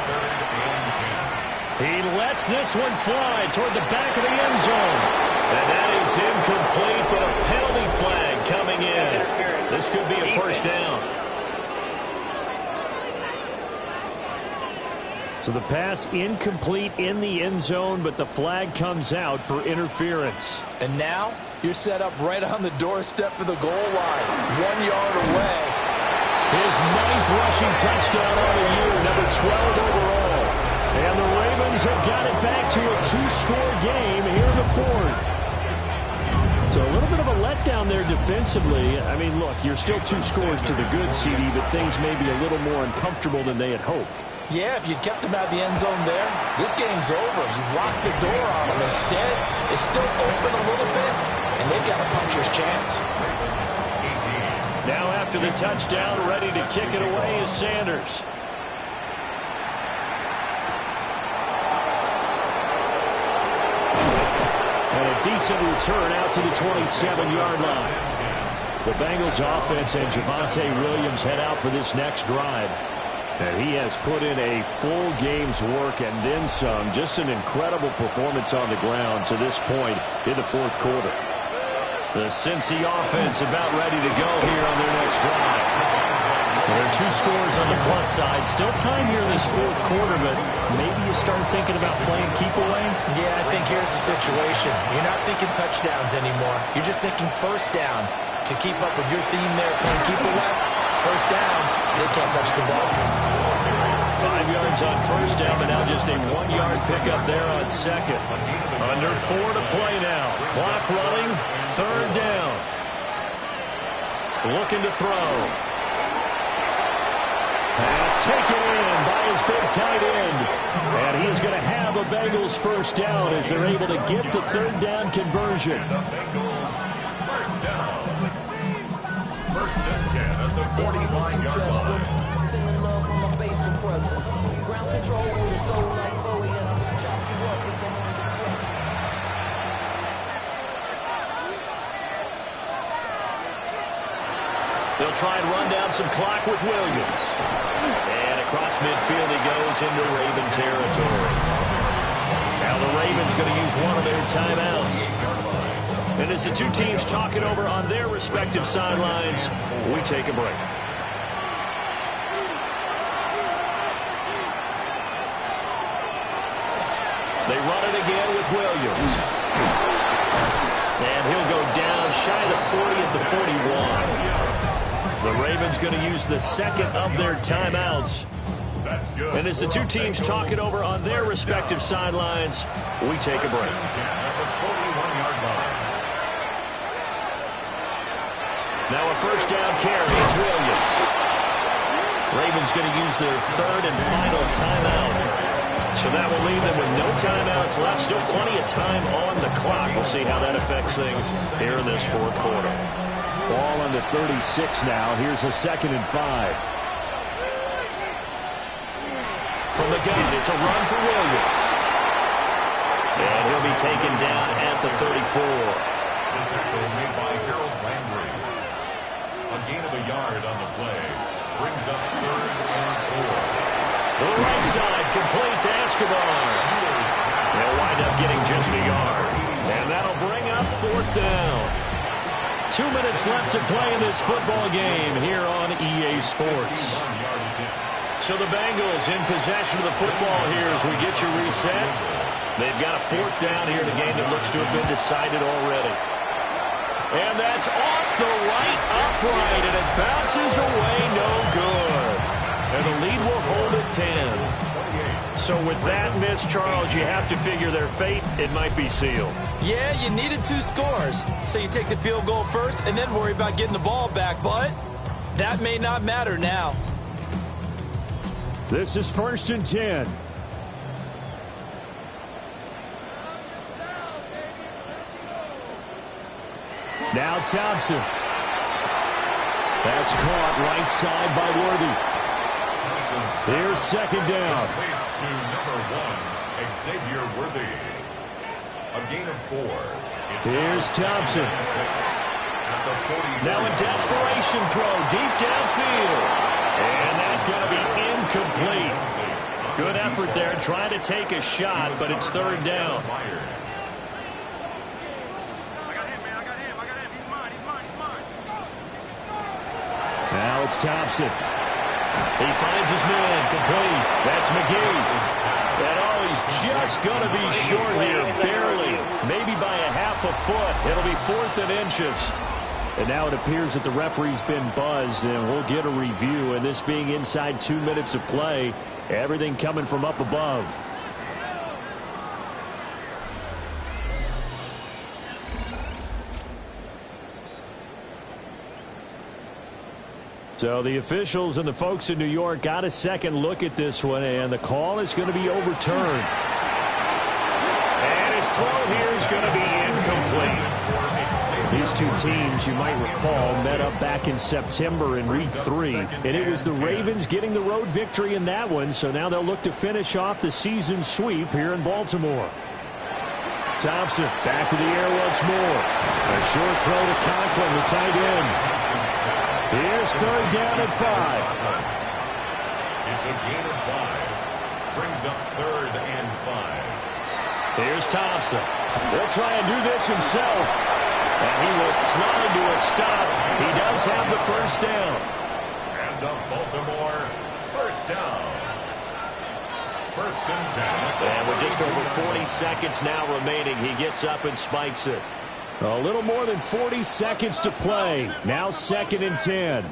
He lets this one fly toward the back of the end zone. And that is incomplete, but a penalty flag coming in. This could be a first down. So the pass incomplete in the end zone, but the flag comes out for interference. And now you're set up right on the doorstep of the goal line, 1 yard away. His 9th rushing touchdown on the year, number 12 overall. And the Ravens have got it back to a 2-score game here in the 4th. So a little bit of a letdown there defensively. I mean, look, you're still 2 scores to the good, CD, but things may be a little more uncomfortable than they had hoped. Yeah, if you kept them out of the end zone there, this game's over. You've locked the door on them. Instead, it's still open a little bit, and they've got a puncher's chance. Now after the touchdown, ready to kick it away is Sanders. And a decent return out to the 27-yard line. The Bengals offense and Javonte Williams head out for this next drive. And he has put in a full game's work and then some. Just an incredible performance on the ground to this point in the 4th quarter. The Cincy offense about ready to go here on their next drive. There are 2 scores on the plus side. Still time here in this 4th quarter, but maybe you start thinking about playing keep away? Yeah, I think here's the situation. You're not thinking touchdowns anymore. You're just thinking first downs. To keep up with your theme there, playing keep away, first downs, they can't touch the ball. 5 yards on first down, but now just a 1-yard pickup there on second. Under 4 to play now. Clock running, 3rd down. Looking to throw. Pass taken in by his big tight end. And he's going to have a Bengals first down as they're able to get the 3rd down conversion. First down. First and 10 at the 45-yard line. they'll try and run down some clock with Williams. And across midfield he goes into Raven territory. Now the Ravens going to use one of their timeouts. And as the two teams talk it over on their respective sidelines, we take a break. They run it again with Williams. And he'll go down shy of the 40 at the 41. The Ravens going to use the second of their timeouts. And as the two teams talk it over on their respective sidelines, we take a break. Now a first down carry. It's Williams. Ravens going to use their third and final timeout. So that will leave them with no timeouts left. Still plenty of time on the clock. We'll see how that affects things here in this fourth quarter. Ball on the 36 now. Here's a 2nd and 5. From the gun, it's a run for Williams. And he'll be taken down at the 34. The tackle made by Harold Landry. A gain of a yard on the play. Brings up 3rd and 4. The right side complete to Escobar. They'll wind up getting just a yard. And that'll bring up 4th down. 2 minutes left to play in this football game here on EA Sports. So the Bengals in possession of the football here as we get you reset. They've got a 4th down here in a game that looks to have been decided already. And that's off the right upright, and it bounces away no good. And the lead will hold at 10. So with that miss, Charles, you have to figure their fate. It might be sealed. Yeah, you needed 2 scores. So you take the field goal first and then worry about getting the ball back. But that may not matter now. This is 1st and 10. Now Thompson. That's caught right side by Worthy. Here's 2nd down. To number 1, Xavier Worthy. A gain of 4. Here's Thompson. Now a desperation throw deep downfield. And that's going to be incomplete. Good effort there trying to take a shot, but it's 3rd down. Now it's Thompson. He finds his man complete. That's McGee. And he's just going to be short here, barely. Maybe by a half a foot. It'll be 4th and inches. And now it appears that the referee's been buzzed, and we'll get a review. And this being inside 2 minutes of play, everything coming from up above. So the officials and the folks in New York got a second look at this one, and the call is going to be overturned. And his throw here is going to be incomplete. These two teams, you might recall, met up back in September in Week 3, and it was the Ravens getting the road victory in that one, so now they'll look to finish off the season sweep here in Baltimore. Thompson back to the air once more. A short throw to Conklin, the tight end. Here's 3rd down and 5. It's a gain of 5. Brings up 3rd and 5. Here's Thompson. He'll try and do this himself. And he will slide to a stop. He does have the 1st down. And up Baltimore, 1st down. 1st and 10. And with just over 40 seconds now remaining, he gets up and spikes it. A little more than 40 seconds to play. Now 2nd and 10.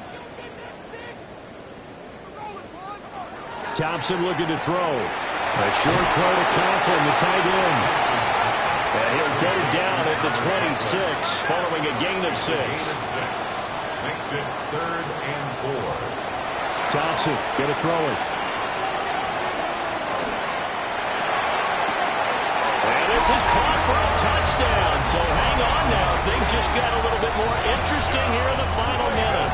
Thompson looking to throw. A short throw to Conklin, the tight end. And he'll go down at the 26, following a gain of 6. Makes it 3rd and 4. Thompson going to throw it. And this is caught for a touchdown. So hang on now. Things just got a little bit more interesting here in the final minute.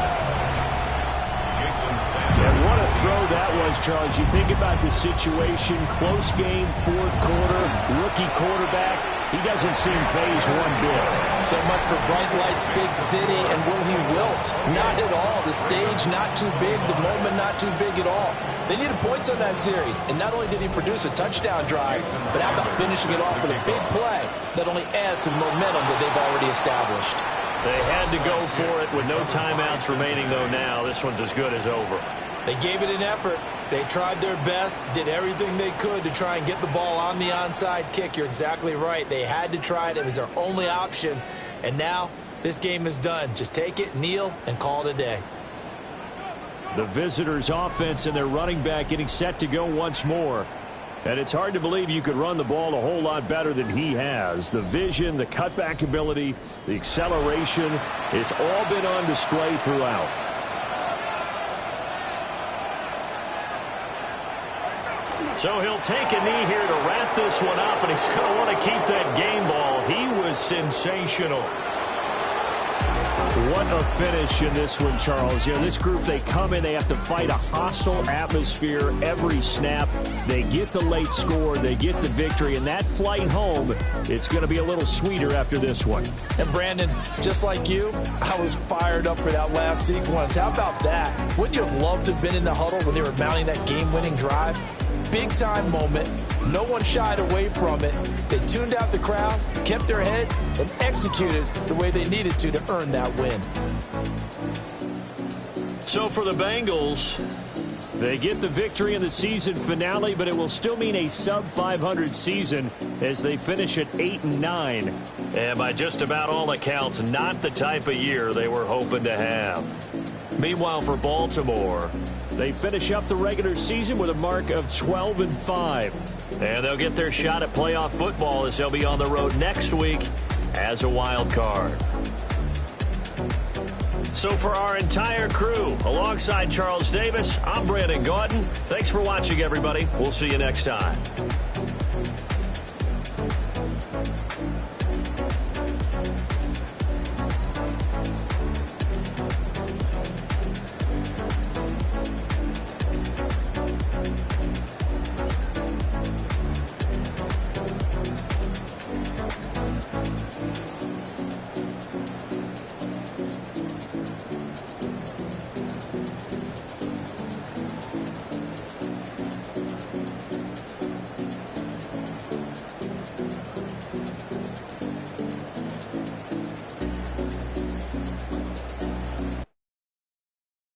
And what a throw that was, Charles. You think about the situation, close game, 4th quarter, rookie quarterback. He doesn't seem phased one bit. So much for bright lights, big city, and will he wilt? Not at all. The stage not too big, the moment not too big at all. They needed points on that series, and not only did he produce a touchdown drive, but how about finishing it off with a big play that only adds to the momentum that they've already established. They had to go for it with no timeouts remaining, though. Now this one's as good as over. They gave it an effort. They tried their best, did everything they could to try and get the ball on the onside kick. You're exactly right. They had to try it. It was their only option. And now this game is done. Just take it, kneel, and call it a day. The visitors' offense and their running back getting set to go once more. And it's hard to believe you could run the ball a whole lot better than he has. The vision, the cutback ability, the acceleration, it's all been on display throughout. So he'll take a knee here to wrap this one up, and he's going to want to keep that game ball. He was sensational. What a finish in this one, Charles. You know, this group, they come in, they have to fight a hostile atmosphere every snap. They get the late score, they get the victory, and that flight home, it's going to be a little sweeter after this one. And Brandon, just like you, I was fired up for that last sequence. How about that? Wouldn't you have loved to have been in the huddle when they were mounting that game-winning drive? Big-time moment. No one shied away from it. They tuned out the crowd, kept their heads, and executed the way they needed to earn that win. So for the Bengals, they get the victory in the season finale, but it will still mean a sub-500 season as they finish at 8-9. And by just about all accounts, not the type of year they were hoping to have. Meanwhile, for Baltimore, they finish up the regular season with a mark of 12-5. And they'll get their shot at playoff football as they'll be on the road next week as a wild card. So for our entire crew, alongside Charles Davis, I'm Brandon Gaudin. Thanks for watching, everybody. We'll see you next time.